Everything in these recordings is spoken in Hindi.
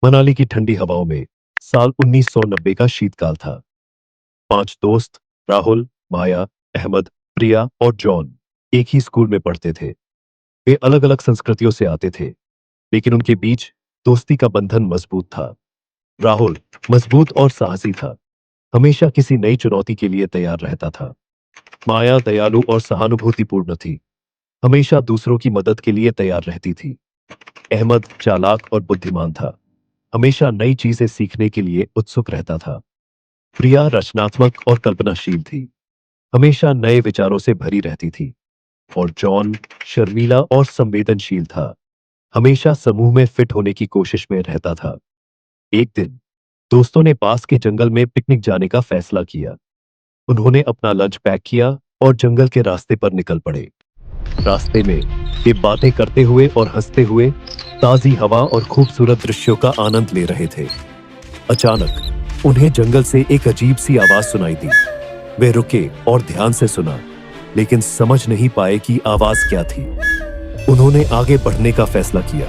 मनाली की ठंडी हवाओं में साल 1990 का शीतकाल था। 5 दोस्त राहुल, माया, अहमद, प्रिया और जॉन एक ही स्कूल में पढ़ते थे। वे अलग-अलग संस्कृतियों से आते थे, लेकिन उनके बीच दोस्ती का बंधन मजबूत था। राहुल मजबूत और साहसी था, हमेशा किसी नई चुनौती के लिए तैयार रहता था। माया दयालु और सहानुभूतिपूर्ण थी, हमेशा दूसरों की मदद के लिए तैयार रहती थी। अहमद चालाक और बुद्धिमान था, हमेशा नई चीजें सीखने के लिए उत्सुक रहता था। प्रिया रचनात्मक और कल्पनाशील थी, हमेशा नए विचारों से भरी रहती थी। और जॉन शर्मीला और संवेदनशील था, हमेशा समूह में फिट होने की कोशिश में रहता था। एक दिन दोस्तों ने पास के जंगल में पिकनिक जाने का फैसला किया। उन्होंने अपना लंच पैक किया और जंगल के रास्ते पर निकल पड़े। रास्ते में वे बातें करते हुए और हंसते हुए ताजी हवा और खूबसूरत दृश्यों का आनंद ले रहे थे। अचानक उन्हें जंगल से एक अजीब सी आवाज सुनाई दी। वे रुके और ध्यान से सुना, लेकिन समझ नहीं पाए कि आवाज क्या थी। उन्होंने आगे बढ़ने का फैसला किया,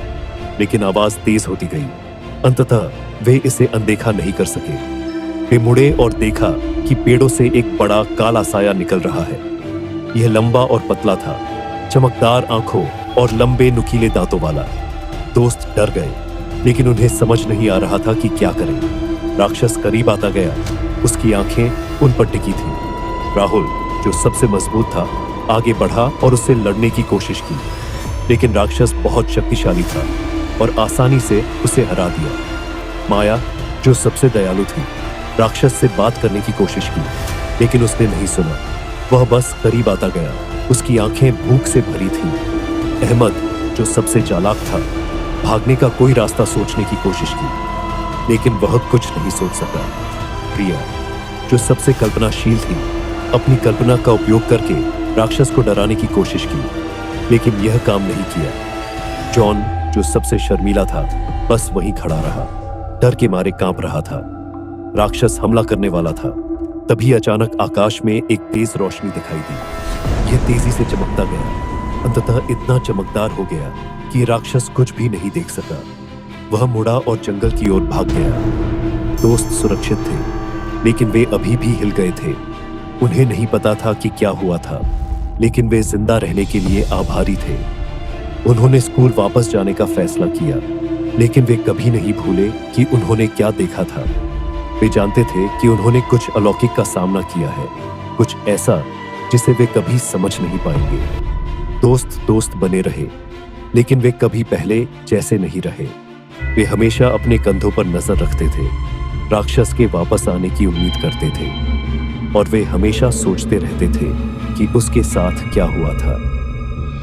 लेकिन आवाज तेज होती गई। अंततः वे इसे अनदेखा नहीं कर सके। वे मुड़े और देखा कि पेड़ों से एक बड़ा काला साया निकल रहा है। यह लंबा और पतला था, चमकदार आंखों और लंबे नुकीले दांतों वाला। दोस्त डर गए, लेकिन उन्हें समझ नहीं आ रहा था कि क्या करें। राक्षस करीब आता गया, उसकी आंखें उन पर टिकी थी। राहुल, जो सबसे मजबूत था, आगे बढ़ा और उससे लड़ने की कोशिश की, लेकिन राक्षस बहुत शक्तिशाली था और आसानी से उसे हरा दिया। माया, जो सबसे दयालु थी, राक्षस से बात करने की कोशिश की, लेकिन उसने नहीं सुना। वह बस करीब आता गया, उसकी आंखें भूख से भरी थीं। अहमद, जो सबसे चालाक था, भागने का कोई रास्ता सोचने की कोशिश की, लेकिन वह कुछ नहीं सोच सका। प्रिया, जो सबसे कल्पनाशील थी, अपनी कल्पना का उपयोग करके राक्षस को डराने की कोशिश की, लेकिन यह काम नहीं किया। जॉन, जो सबसे शर्मीला था, बस वहीं खड़ा रहा, डर के मारे कांप रहा था। राक्षस हमला करने वाला था। तभी अचानक आकाश में एक तेज रोशनी दिखाई दी। यह तेजी से चमकता गया, अंततः इतना चमकदार हो गया कि राक्षस कुछ भी नहीं देख सका। वह मुड़ा और जंगल की ओर भाग गया। दोस्त सुरक्षित थे, लेकिन वे अभी भी हिल गए थे। उन्हें नहीं पता था कि क्या हुआ था, लेकिन वे जिंदा रहने के लिए आभारी थे। उन्होंने स्कूल वापस जाने का फैसला किया, लेकिन वे कभी नहीं भूले कि उन्होंने क्या देखा था। वे जानते थे कि उन्होंने कुछ अलौकिक का सामना किया है, कुछ ऐसा जिसे वे कभी समझ नहीं पाएंगे। दोस्त दोस्त बने रहे, लेकिन वे कभी पहले जैसे नहीं रहे। वे हमेशा अपने कंधों पर नजर रखते थे, राक्षस के वापस आने की उम्मीद करते थे, और वे हमेशा सोचते रहते थे कि उसके साथ क्या हुआ था।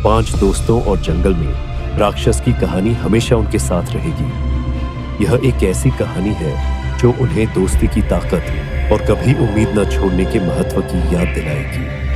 5 दोस्तों और जंगल में राक्षस की कहानी हमेशा उनके साथ रहेगी। यह एक ऐसी कहानी है जो उन्हें दोस्ती की ताकत और कभी उम्मीद न छोड़ने के महत्व की याद दिलाएगी।